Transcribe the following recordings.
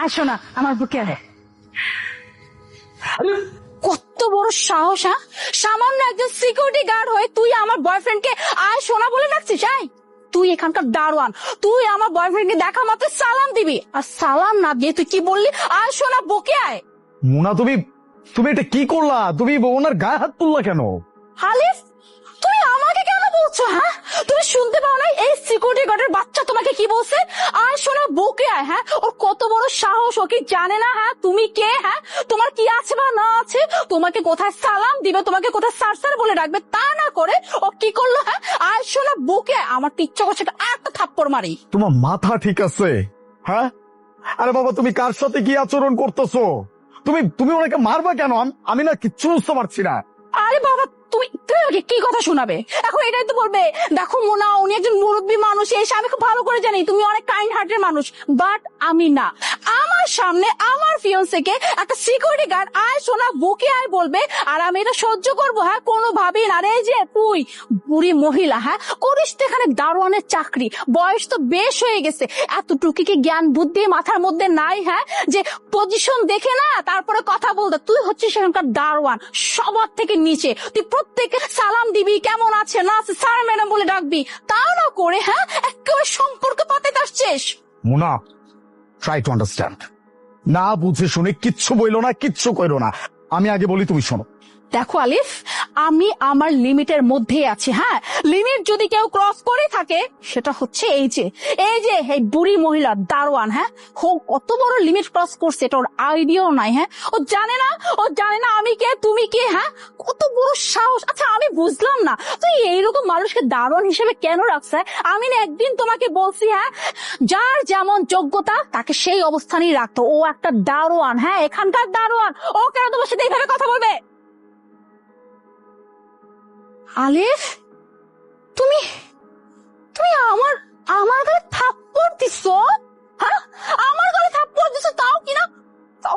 আসো না আমার বুকে আয়। কত বড় সাহস! হ্যাঁ, সামান্য একজন সিকিউরিটি গার্ড হয়ে তুই আমার বয়ফ্রেন্ডকে আয় সোনা বলে ডাকছিস? তুই এখানকার দারোয়ান, তুই আমার বয়ফ্রেন্ডকে দেখা মাত্র সালাম দিবি, আর সালাম না দিয়ে তুই কি বললি? আয় সোনা বুকে আয়। মুনা, তুমি এটা কি করলা? তুমি ওনার গায়ে হাত তুললা কেন? আলিফ, তুমি আমাকে কেন বলছো? হ্যাঁ, তুমি শুনতে পাও না এই সিকিউরিটি গার্ডের বাচ্চা তোমাকে কি বলছে? আয় সোনা বুকে আয়। হ্যাঁ, ওর কত বড় সাহস! ও কি জানে না হ্যাঁ তুমি কে? হ্যাঁ, তোমার কি আছে বা না আছে? তোমাকে কোথায় সালাম দিবে, তোমাকে কোথায় স্যার বলে ডাকবে, তা না করে ও কি করলো? হ্যাঁ, আয় সোনা বুকে আয়। আমার ইচ্ছা করছে একটা থাপ্পড় মারি। তোমার মাথা ঠিক আছে? হ্যাঁ, আরে বাবা, তুমি কার সাথে কি আচরণ করতেছো? তুমি ওনাকে মারবা কেন? আমি না কিচ্ছু বুঝতে পারছি না। আরে বাবা, তুমি ওকে কি কথা শোনাবে এখন? এটাই তো বলবে, দেখো মোনা, উনি একজন মুরব্বী মানুষ, এসে আমি খুব ভালো করে জানি তুমি অনেক কাইন্ড হার্টের মানুষ, বাট আমি না। আমার সামনে আমার ফিয়ন্সেকে একটা সিকিউরিটি গার্ড আয় সোনা বুকে আয় বলবে, আর আমি এটা সহ্য করবো? হ্যাঁ, কোনোভাবেই না। রে যে তুই বুড়ি মহিলা, হ্যাঁ, করিস তো এখানে দারোয়ানের চাকরি, বয়স তো বেশ হয়ে গেছে, এতটুকু কি জ্ঞান বুদ্ধি মাথার মধ্যে নাই? হ্যাঁ, যে পজিশন দেখে না তারপরে কথা বলতে। তুই হচ্ছিস সেখানকার দারোয়ান, সবার থেকে নিচে। তুই প্রত্যেকে সালাম দিবি, কেমন আছে না আছে স্যার ম্যাডাম বলে ডাকবি, তাও না করে হ্যাঁ একেবারে সম্পর্ক পাতাতে আসছিস। মুনা, ট্রাই টু আন্ডারস্ট্যান্ড। না বুঝে শুনে কিচ্ছু বইলো না, কিচ্ছু কইরো না। আমি আগে বলি, তুমি শোনো। দেখো আলিফ, আমি আমার লিমিটের মধ্যেই আছি। হ্যাঁ, লিমিট যদি কেউ ক্রস করে থাকে সেটা হচ্ছে এই যে এই বুড়ি মহিলা দারোয়ান। হ্যাঁ, ও কত বড় লিমিট ক্রস করছে এটা ওর আইডিয়াও নাই। হ্যাঁ, ও জানে না আমি কে তুমি কে। হ্যাঁ, কত বড় সাহস! আচ্ছা আমি বুঝলাম না তুই এইরকম মানুষকে দারোয়ান হিসেবে কেন রাখছে? আমি না একদিন তোমাকে বলছি, হ্যাঁ, যার যেমন যোগ্যতা তাকে সেই অবস্থানেই রাখতো। ও একটা দারোয়ান, হ্যাঁ, এখানকার দারোয়ান। ও কেন তোমার সাথে এইভাবে কথা বলবে? আলিফ, তুমি আমার গালে থাপ্পড় দিছো? হ্যাঁ, আমার গালে থাপ্পড় দিছো, তাও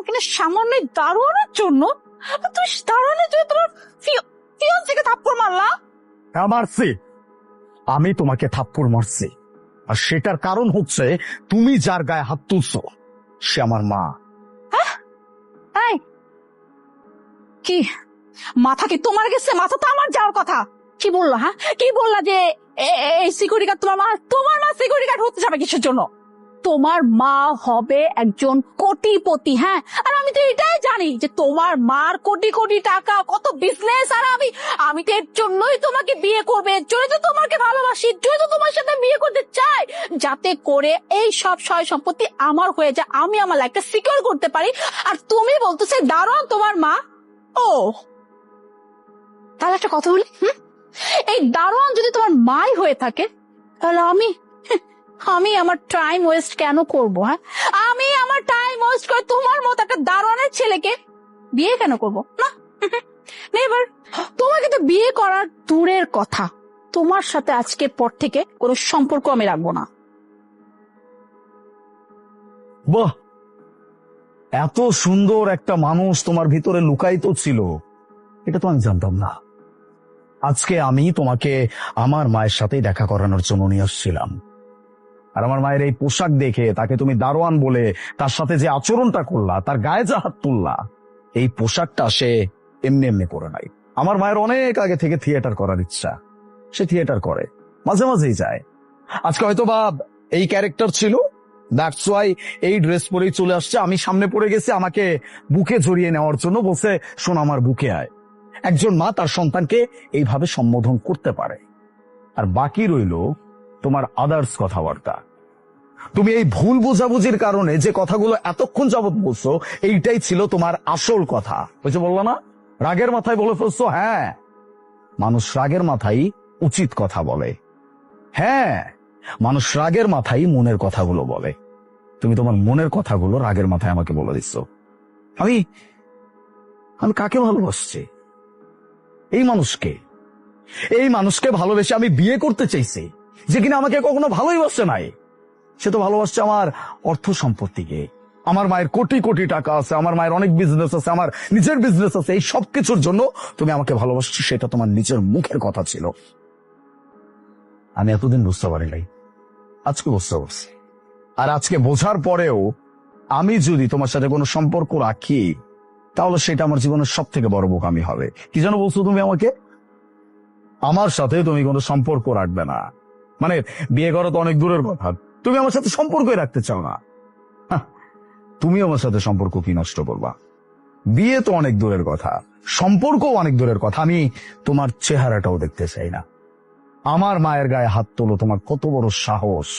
কিনা সামান্য দারোয়ানের জন্য? তুমি দারোয়ানের জন্য তোমার ফিয়ন্সেকে থাপ্পড় মারলা? হ্যাঁ, মারছি। আমি তোমাকে থাপ্পড় মারছি, আর সেটার কারণ হচ্ছে তুমি যার গায়ে হাত তুলছো সে আমার মা। হ্যাঁ, কি মাথা কি তোমার গেছে? মাথা তো আমার যাওয়ার কথা। কি বললা? হ্যাঁ, কি বললা যে এই সিকিউরিটি গার্ড তোমার মা সিকিউরিটি গার্ড হতে যাবে কিসের জন্য? তোমার মা হবে একজন কোটিপতি। হ্যাঁ, আর আমি তো এটাই জানি যে তোমার মার কোটি কোটি টাকা, কত বিজনেস, আর আমি তো এর জন্যই তোমাকে বিয়ে করবে, এর জন্যই তো তোমাকে ভালোবাসি, এর জন্যই তো তোমার সাথে বিয়ে করতে চাই, যাতে করে এই সব সয় সম্পত্তি আমার হয়ে যায়, আমি আমার লাইফটা সিকিউর করতে পারি। আর তুমি বলতেছে দারোয়ান তোমার মা? ও তাহলে একটা কথা বলি, এই দারোয়ান যদি তোমার মাই হয়ে থাকে তাহলে আমি আমার টাইম ওয়েস্ট কেন করব? হ্যাঁ, আমি আমার টাইম ওয়েস্ট করে তোমার মতো একটা দারোয়ানের ছেলেকে বিয়ে কেন করব? না, নেভার। তোমাকে তো বিয়ে করার দূরের কথা, তোমার সাথে আজকের পর থেকে কোনো সম্পর্ক আমি রাখবো না। বাহ, এত সুন্দর একটা মানুষ তোমার ভিতরে লুকায়িত ছিল, এটা তো আমি জানতাম না। আজকে আমি তোমাকে আমার মায়ের সাথেই দেখা করানোর জন্য নিয়ে আসছিলাম, আর আমার মায়ের এই পোশাক দেখে তাকে তুমি দারোয়ান বলে তার সাথে যে আচরণটা করলা, তার গায়ে যা হাত তুললা, এই পোশাকটা সে এমনি এমনি করে নাই। আমার মায়ের অনেক আগে থেকে থিয়েটার করার ইচ্ছা, সে থিয়েটার করে, মাঝে মাঝেই যায়। আজকে হয়তো বা এই ক্যারেক্টার ছিল, দ্যাটস ওয়াই এই ড্রেস পরেই চলে আসছে। আমি সামনে পড়ে গেছি, আমাকে বুকে জড়িয়ে নেওয়ার জন্য বলছে, শোন আমার বুকে আয়। একজন মা তার সন্তানকে এইভাবে সম্বোধন করতে পারে। আর বাকি রইল তোমার আদার্স কথাবার্তা। তুমি এই ভুল বোঝাবুঝির কারণে যে কথাগুলো এতক্ষণ যাবৎ বলছো, এইটাই ছিল তোমার আসল কথা। ওই যে বললো না, রাগের মাথায় বলে ফেলছো। হ্যাঁ, মানুষ রাগের মাথায় উচিত কথা বলে। হ্যাঁ, মানুষ রাগের মাথায় মনের কথাগুলো বলে। তুমি তোমার মনের কথাগুলো রাগের মাথায় আমাকে বলে দিচ্ছ। আমি কাকে ভালোবাসছি? এই মানুষকে ভালোবেসে আমি বিয়ে করতে চাইছি, যে কিনা আমাকে কখনো ভালোই বাসছে নাই। সে তো ভালোবাসছে আমার অর্থ সম্পত্তিকে। আমার মায়ের কোটি কোটি টাকা আছে, আমার মায়ের অনেক বিজনেস আছে, আমার নিজের বিজনেস আছে। এই সব কিছুর জন্য তুমি আমাকে ভালোবাসছো, সেটা তোমার নিজের মুখের কথা ছিল। আমি এতদিন বুঝতে পারি নাই, আজকে বুঝতে পারছি। আর আজকে বোঝার পরেও আমি যদি তোমার সাথে কোনো সম্পর্ক রাখি তাহলে সেটা আমার জীবনের সব থেকে বড় বোকামি হবে। কি যেন বলছো তুমি আমাকে? আমার সাথে তুমি কোনো সম্পর্ক রাখবে না মানে বিয়ে করা তো অনেক দূরের কথা, তুমি আমার সাথে সম্পর্কই রাখতে চাও না। হাহ, তুমি আমার সাথে সম্পর্ক কি নষ্ট করবা? বিয়ে তো অনেক দূরের কথা, সম্পর্কও অনেক দূরের কথা, আমি তোমার চেহারাটাও দেখতে চাই না। আমার মায়ের গায়ে হাত তোলো, তোমার কত বড় সাহস!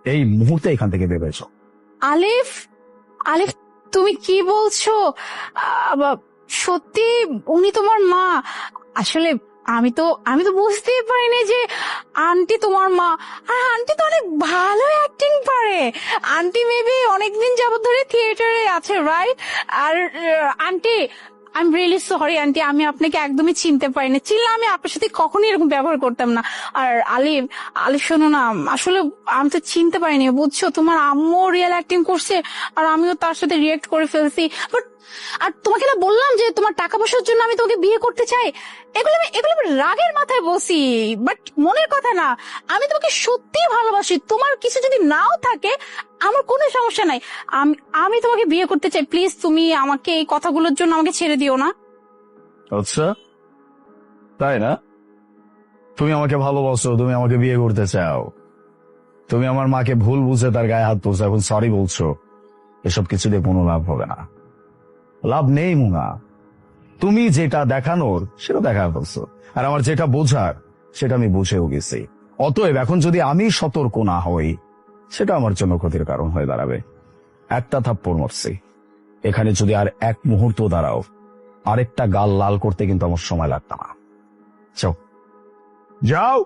এই মুহূর্তে এখান থেকে বেরোছো। আলিফ, আলিফ তুমি কি বলছো? সত্যি উনি তোমার মা? আসলে আমি তো বুঝতেই পারিনি যে আন্টি তোমার মা। আর আন্টি তো অনেক ভালো অ্যাক্টিং পারে। আন্টি মেবি অনেকদিন যাবত ধরে থিয়েটারে আছে, রাইট? আর aunty, I am really sorry aunty, আমি আপনাকে একদমই চিনতে পারিনি। চিনলে আমি আপনার সাথে কখনোই এরকম ব্যবহার করতাম না। আর আলিফ, আলিফ শোনো না, আসলে আমি তো চিনতে পারিনি, বুঝছো? তোমার আম্মু রিয়েল অ্যাক্টিং করছে আর আমিও তার সাথে রিয়েক্ট করে ফেলছি। বাট আর তোমাকে না বললাম যে তোমার টাকা পয়সার জন্য আমি তোমাকে বিয়ে করতে চাই, এগুলো আমি রাগের মাথায় বসি, বাট মনের কথা না। আমি তোমাকে সত্যিই ভালোবাসি, তোমার কিছু যদি নাও থাকে আমার কোনো সমস্যা নাই। আমি তোমাকে বিয়ে করতে চাই, প্লিজ তুমি আমাকে এই কথাগুলোর জন্য আমাকে ছেড়ে দিও না। আচ্ছা তাই না? তুমি আমাকে ভালোবাসো, তুমি আমাকে বিয়ে করতে চাও, তুমি আমার মাকে ভুল বুঝে তার গায়ে হাত তুলছো, এখন সরি বলছো। এসব কিছু দিয়ে কোনো লাভ হবে না, লাভ নেই মুনা। তুমি যেটা দেখানোর সেটা দেখা ফেলছো, আর আমার যেটা বোঝার সেটা আমি বুঝেও গেছি। অতএব এখন যদি আমি সতর্ক না হই সেটা আমার জন্য ক্ষতির কারণ হয়ে দাঁড়াবে। একটা থাপ্পড় মারছি, এখানে যদি আর এক মুহূর্ত দাঁড়াও আরেকটা গাল লাল করতে কিন্তু আমার সময় লাগতো না। যাও যাও।